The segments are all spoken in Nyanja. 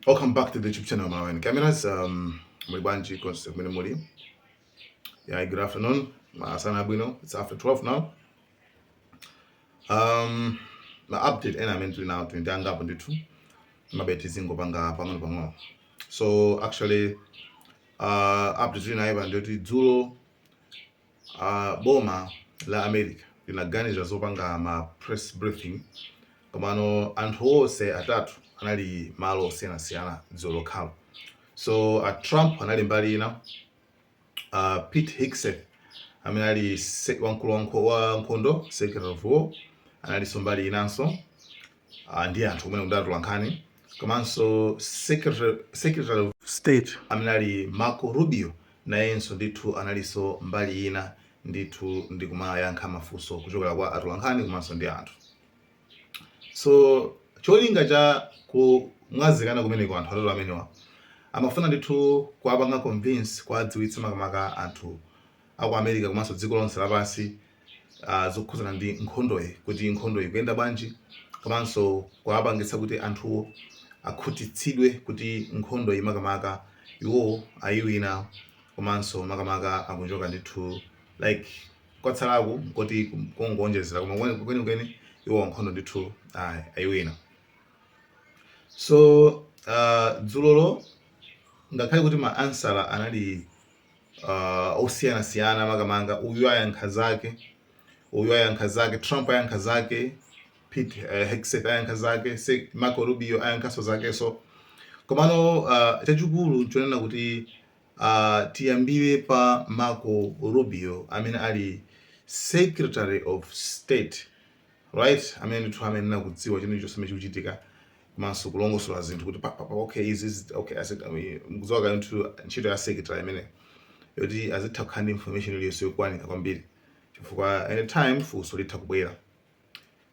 Welcome back to the YouTube channel, Malawi Cameras. Mwibanji Concept Minimuli. Yeah, good afternoon. Asana Bueno. It's after 12 now. My update and I'm into now to Ndanga on the two. My bet is in Gobanga Pangan. So actually, update na iba ndio Zulo Boma la America. Inaganiza zopanga ma press briefing. Kamano anthu onse atatu anali malo osiyanasiyana dzolo khala. So Trump anali mbali ina, Pete Hegseth amene ali wamkulu wa nkhondo, Secretary of War, analinso mbali inanso, ndi anthu omwe kudatola nkhani. Komanso Secretary of State amene ali Marco Rubio nayenso ndithu analinso mbali ina ndithu ndi kumayankha mafunso kuchokera kwa atola nkhani komanso ndi anthu. So cholinga cha kumwazikana kumeneko anthu atatu amenewa amafuna ndithu kuwapanga convince kuwadziwitsa makamaka anthu aku America komanso dziko lonse lapansi zokhuzana ndi nkhondoyi, kuti nkhondoyi kuyenda bwanji, komanso kuwapangitsa kuti anthuwo akhutitsidwe kuti nkhondoyi makamaka iwo ayiwina, komanso makamaka akunjoka ndithu like kwatsalaku kuti kungonjezera koma kwenikweni iwo nkhondo ndithu ayiwina. So dzulolo ngakhale kuti ma ansala anali osiyanasiyana makamanga, uyu ayankha zake, Trump ayankha zake, Pete Hegseth ayankha zake, Marco Rubio ayankhaso zake. So komano chachikulu chonena kuti tiyambire pa Marco Rubio amene ali Secretary of State, right? Amene ndithu amene nakudziwa chinthu chonse chikuchitika komanso kulongosola zinthu kuti okay okay mkudziwa kale nthu ntchito ya secretary amene yoti azitha kukhanda information iliyonse yokwanira kwambiri chifukwa anytime funso litha kubwera.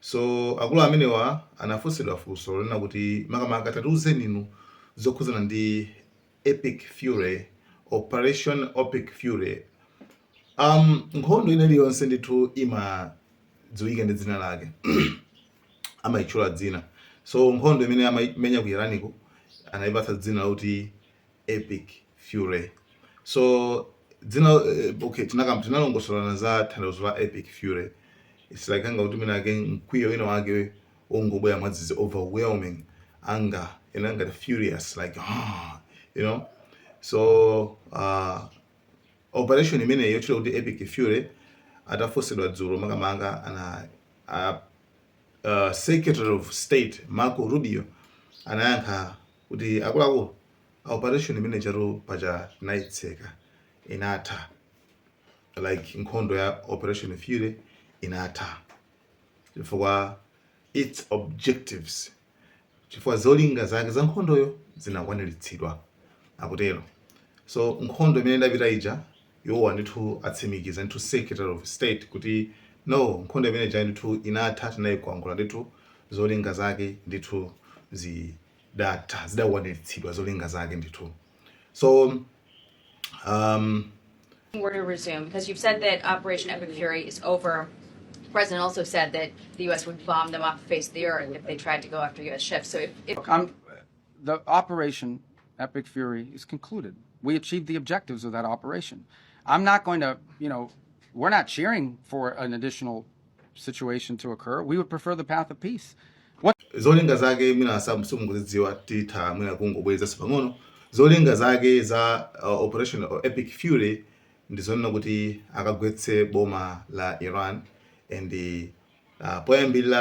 So akulu amenewa anafunsidwa funso lina kuti makamaka tatiuzeni inu zokhuzana ndi Epic Fury, Operation Epic Fury. Nkhondo ina iliyonse ndithu imadziwika ndi dzina lake amayitchula dzina. So nkhondo imene amamenya ku Iraniko anayipatsa dzina kuti Epic Fury. So dzina okay, tinalongosolana za tanthauzo la Epic Fury. It's like anga kuti mina mkwiyo wina wake ongobwera mwadzidzidzi, overwhelming anger, anga furious, like So operation imene yochita kuti Epic Fury atafunsidwa dzulo makamaka ana Secretary of State Marco Rubio anayankha kuti akuluakulu operation imene chatu pacha naitseka inatha, like nkhondo ya Operation Fury inatha chifukwa its objectives, chifukwa zolinga zake za nkhondoyo zinakwaniritsidwa akutero. So nkhondo imene ndapita ija yowa ndithu atsimikiza ndithu Secretary of State kuti no, nkhondo imene ija ndithu inatha, tinayikuangula ndithu zolinga zake ndithu zidakwaniritsidwa zolinga zake ndithu. So were to resume, because you've said that Operation Epic Fury is over. The president also said that the U.S. would bomb them off the face of the earth if they tried to go after U.S. ships. So if the Operation Epic Fury is concluded. We achieved the objectives of that operation. I'm not going to, we're not cheering for an additional situation to occur. We would prefer the path of peace. Zolinga zake mina samsunguzidziwa titha mwina kungobweza sipang'ono. Zolinga zake za Operation Epic Fury ndizonena kuti akagwetse boma la Iran and poyambirira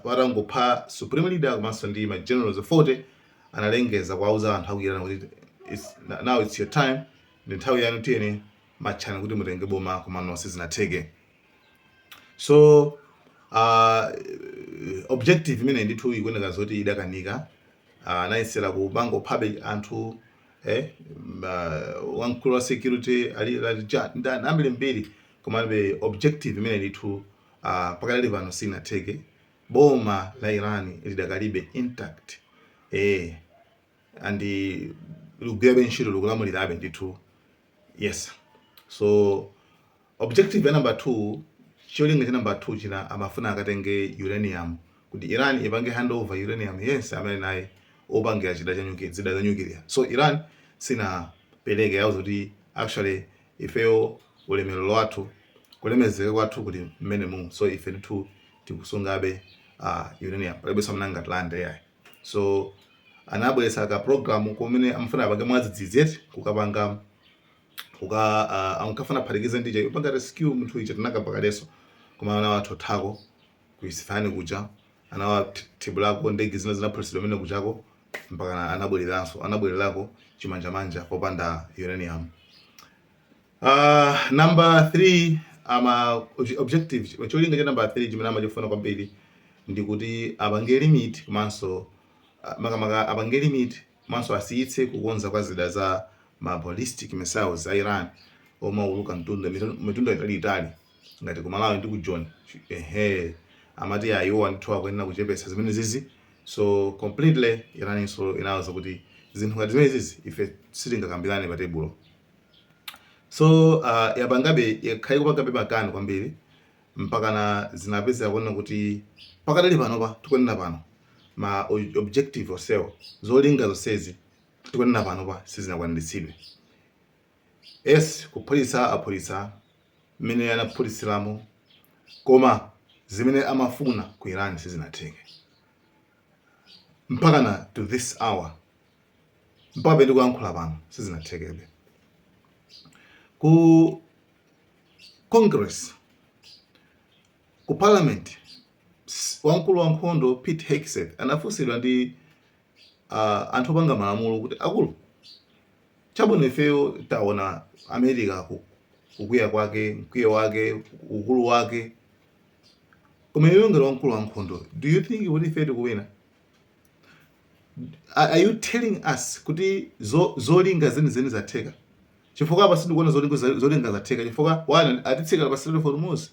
arangopha supreme leader komanso ndi ma generals 40 analengeza kwauza anthu aku Iran kuti now it's your time, ndi nthawi yanu tiyeni matchana kuti mutenge boma komano sizinatheke. So objective imene ndithu ikuoneka zoti idakanika, anayesera kupangophabe anthu wamkulu wa security ambiri mbiri, komabe objective imene ndithu pakali pano sinatheke. Boma la Iran lidakalibe intact and lugwirabe ntchito lukulamulirabe ndithu. Yes. So objective ya number 2, cholinga cha number 2 china amafuna akatenge uranium kuti Iran ipange handover uranium, yes, amene naye opangira zida za nuclear. So Iran sinapereke yawo kuti actually ifeyo ulemerero wathu kulemezeka kwathu kuti mmene mu, so ife ndithu tikusungabe uranium palibe samnanga Atlanta yayi. So anabweretsa ka program kumene amafuna apange mwadzidzidzi kukapanga ankafuna phatikize ndije upanga rescue munthu ichi tinakapakaleso koma ana wathu thako kuisifani kuja anawa tibulako ndege zinaphulitsidwa mene kuchako mpaka anabwererako chimanjamanja popanda uranium. Number 3 objective cholinga cha number 3 chimene amachifuna kwambiri ndi kuti apange limit komanso makamaka apange limit komanso asiyitse kukonza kwa zida za ma ballistic missiles a Iran omauluka mitunda itali ngati ku Malawi ndi ku John amati ayiwa ndithu akuyenera kuchepesa zimene zizi. So completely Iran inso inawuza kuti zinthu ngati zimene zizi ife sitingakambirane pa tebulo. So yapangabe yakhale kupangabe makani kwambiri mpaka na zinapeza kuona kuti pakadali panopa tikunena pano ma objective osewa zolinga zonsezi tikunena panopa sizinakwaniritsidwe. Yes, aphulitsa mmene anaphulitsiramo koma zimene amafuna ku Iran sizinatheke mpaka na to this hour, mpaka pende kuyankhula pano sizinathekebe. Ku Congress, ku Parliament, wamkulu wa nkhondo Pete Hegseth anafunsidwa ndi anthu opanga malamulo kuti akulu chabwino ifeyo taona America kukwiya kwake, mkwiyo wake, ukulu wake, koma iwe ngati wamkulu wa nkhondo, do you think kuti ife tikuwina? Are you telling us kuti zolinga zenizeni zatheka? Chifukwa apa sindikuona zolinga zatheka chifukwa wana atitsika pa Strait of Hormuz,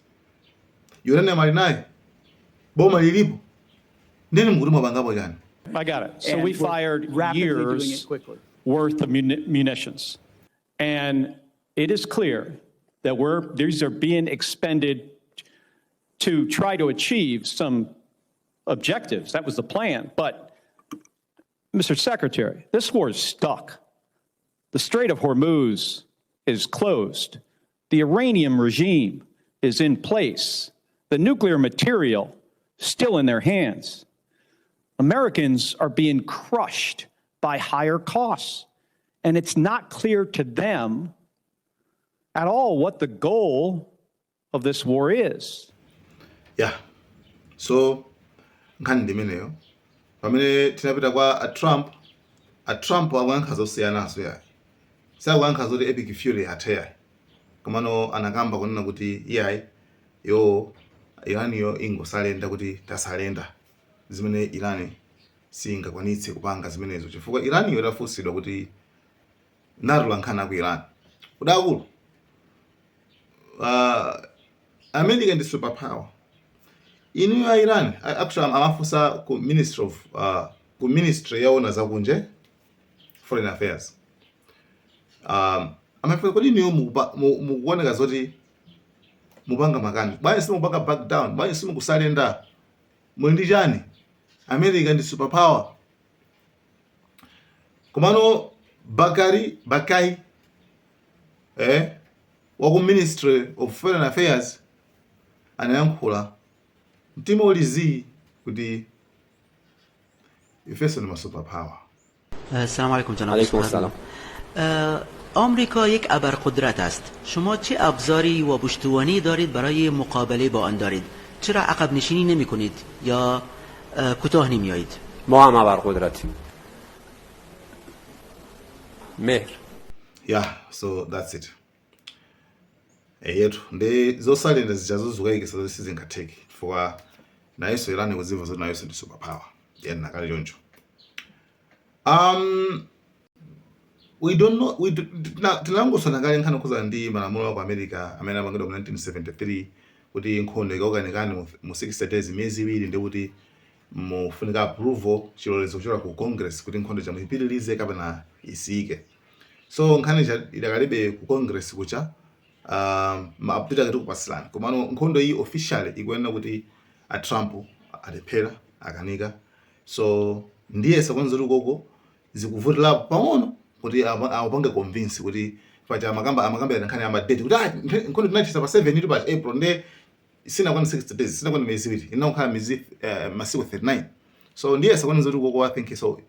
uranium ali naye, boma lilipo, ndeni mkuti mwapangapo chani? I got it. So And we we're fired rapidly doing years it quickly. worth of munitions. And it is clear that these are being expended to try to achieve some objectives. That was the plan. But, Mr. Secretary, this war is stuck. The Strait of Hormuz is closed. The Iranian regime is in place. The nuclear material still in their hands. Americans are being crushed by higher costs. And it's not clear to them at all what the goal of this war is. Yeah. So nkhani ndimeneyo pamene tinapita kwa a Trump akuyankha zosiyanaso yayi, sakuyankha zoti epic fury atheyayi, komano anakamba kunena kuti iyayi Iraniyo ingosalenda kuti tasalenda zimene Irani singakwanitse kupanga zimenezo chifukwa Iraniyo itafunsidwa kuti natulankhana ku Iran udakulu America ndi superpower. Inu ya Iran actually amafusa ku ministry yaona zakunje, foreign affairs. Amafika kodi niyo mukuoneka zoti mupanga makani, bwanji simupanga back down, bwanji simukusalenda, muli ndi chani? America ndi superpower. Komano Bakai waku Ministry of Foreign Affairs anayankhula mtima ulizi kuti ifeso ni ma superpower. السلام علیکم جناب. علیکم السلام. آمریکا یک ابرقدرت است. شما چه ابزاری و پشتوانه‌ای دارید برای مقابله با آن دارید؟ چرا عقب نشینی نمی کنید یا کوتاه نمیایید؟ ما هم ابرقدرتیم. مهر. Yeah, so that's it. Yetu ndi zosalenda zichazozukaikisa zoti sizingatheki chifukwa nayeso Iran kuziva zoti nayeso ndi superpower yani nakale choncho. We don't know, tinangosona kale nkhani kuza ndi malamulo aku America amene amangidwa mu 1973 kuti nkhondo ikaokanikani mu 60 days, miyezi iwiri, ndi kuti mufunika approval chilolezo kuchoka ku Congress kuti nkhondo chamuyipitirize kapena isiyike. So nkhani idakalibe ku Congress kucha ma-update akati kupasilani, komano nkhondo iyi officially ikuyenera kuti a Trump alephera akanika. So ndiye sakonzera ukoko zikuvutira pang'ono kuti apange convince kuti paja amakamba nkhani amadate kuti nkhondo tinachisa pa 7 ili pa April nde sinakwana 60 days sinakwana miyezi iwiri inakhala masiku 39 so ndiye sakonzera ukoko I think so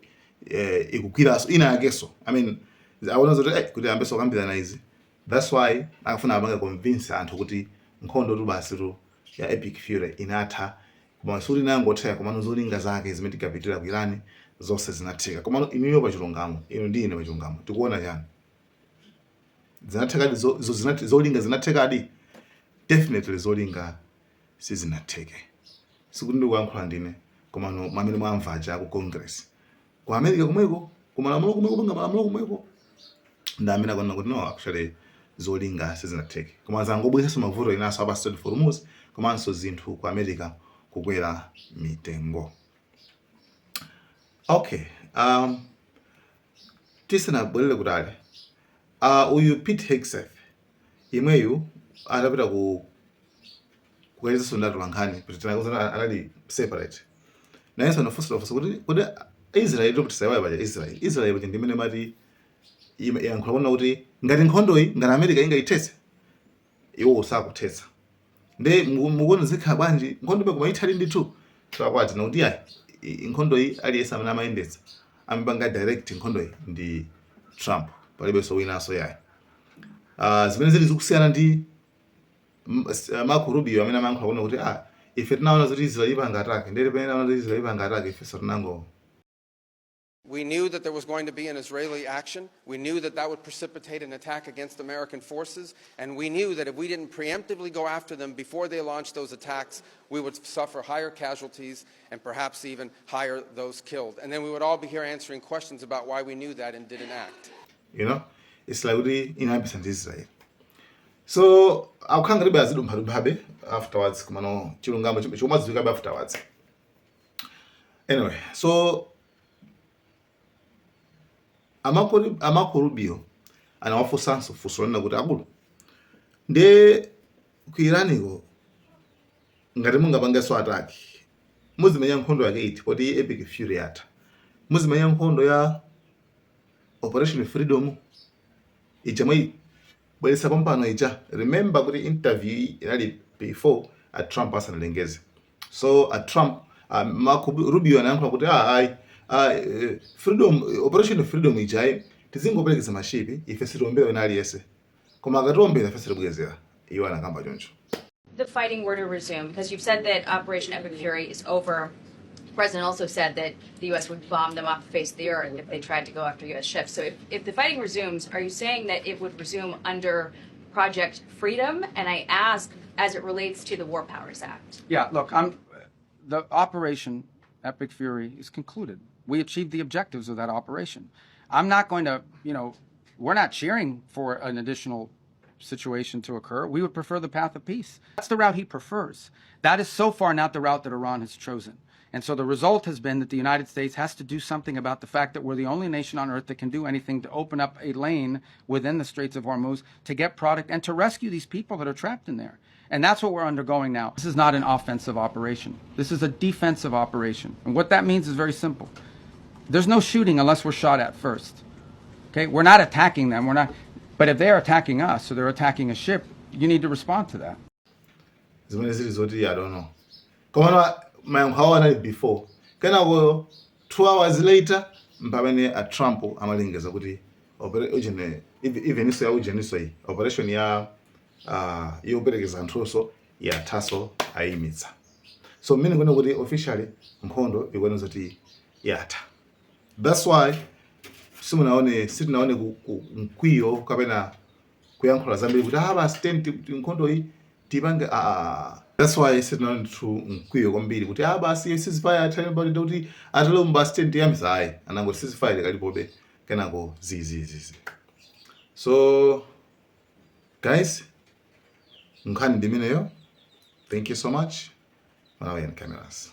ikugwiraso ina yakeso I mean aona zoti kuti ambeso kambirana izi that's why akafuna apange convince anthu kuti nkhondo tu basi tu ya Epic Fury inatha koma suri nangotheka koma zolinga zake zimene tikapitira ku Iran zonse zinatheka koma iniyo pa chilungamo ino ndi ine pa chilungamo tikuona chani zinatheka zolinga zinathekadi definitely zolinga sizinatheke sikuti ndikuyankhula ndine koma mamene mwamvaja ku Congress ku America kumweko kumalamulo kumweko panga malamulo kumweko ndamene akona kuti no actually zolinga sizinatheke koma zangobwereso mavuto inaso aba Strait of Hormuz komanso zinthu ku America kukwera mitengo. Okay, tisana bwelele kutali uyu Pete Hegseth imweyu adapita kukaisa sondatu lankhani kuti tinakuza anali separate nayenso anafunsira kuti Israel kuti sawaye paja Israel kuti ndimene mati yankhula kuona kuti ngati nkhondoyi ngati America ingayithetse iwo usakuthetsa nde mukuona zikhala bwanji nkhondo bekoma ithali ndithu twakwati nakuti yayi nkhondoyi aliyesa amene amayendetsa amapanga direct nkhondoyi ndi Trump palibenso winaso yayi zimene zili zikusiyana ndi Marco Rubio amene amayankhula kuona kuti ife tinaona zoti Israel ipanga atake ndere pamene tinaona zoti Israel ipanga atake ifenso tinango. We knew that there was going to be an Israeli action. We knew that that would precipitate an attack against American forces. And we knew that if we didn't preemptively go after them before they launched those attacks, we would suffer higher casualties and perhaps even higher those killed. And then we would all be here answering questions about why we knew that and didn't act. You know, it's like really inhabitants Israel. So, I'll come to the afterwards. Afterwards. Anyway, so Marco Rubio anawafunsanso funso kuti akulu nde ku Iraniko ngati mungapangenso ataki muzimenya nkhondo yake iti poti Epic Fury yatha muzimenya nkhondo ya Operation Freedom ija bwelesa pampano ija remember kuti interview inali before Trump asanalengeze so Trump Marco Rubio anayankhula kuti Operation Freedom ijayi tizingoperekeza mashipi ife sitombera wina aliyese koma akatombera ife sitibwezera iwo anakamba choncho. The fighting were to resume, because you've said that Operation Epic Fury is over. The president also said that the U.S. would bomb them off the face of the earth if they tried to go after U.S. ships. So if the fighting resumes, are you saying that it would resume under Project Freedom? And I ask, as it relates to the War Powers Act. Yeah, look, the Operation Epic Fury is concluded. We achieved the objectives of that operation. I'm not going to, we're not cheering for an additional situation to occur. We would prefer the path of peace. That's the route he prefers. That is so far not the route that Iran has chosen. And so the result has been that the United States has to do something about the fact that we're the only nation on earth that can do anything to open up a lane within the Straits of Hormuz to get product and to rescue these people that are trapped in there. And that's what we're undergoing now. This is not an offensive operation. This is a defensive operation. And what that means is very simple. There's no shooting unless we're shot at first. Okay? We're not attacking them. But if they're attacking us or they're attacking a ship, you need to respond to that. I don't know. Come on, how I before. Can I go 2 hours later? Mpamene Trump amalengeza kuti even iso ya ujenisoi operation ya yoperekeza anthuso ya taso ayimitsa. So mimi ngone kuti officially nkhondo ikwana zoti yatha. That's why sitinaone mkwiyo kapena kuyankhula zambiri kuti stand nkhondo iyi tipange that's why sitinaone mkwiyo kwambiri kuti basi ceasefire athale mbali kuti atalo mba stand yamisa ayi anango ceasefire kalipobe kenako zizi. So guys, nkhani ndimeneyo. Thank you so much. Malawian cameras.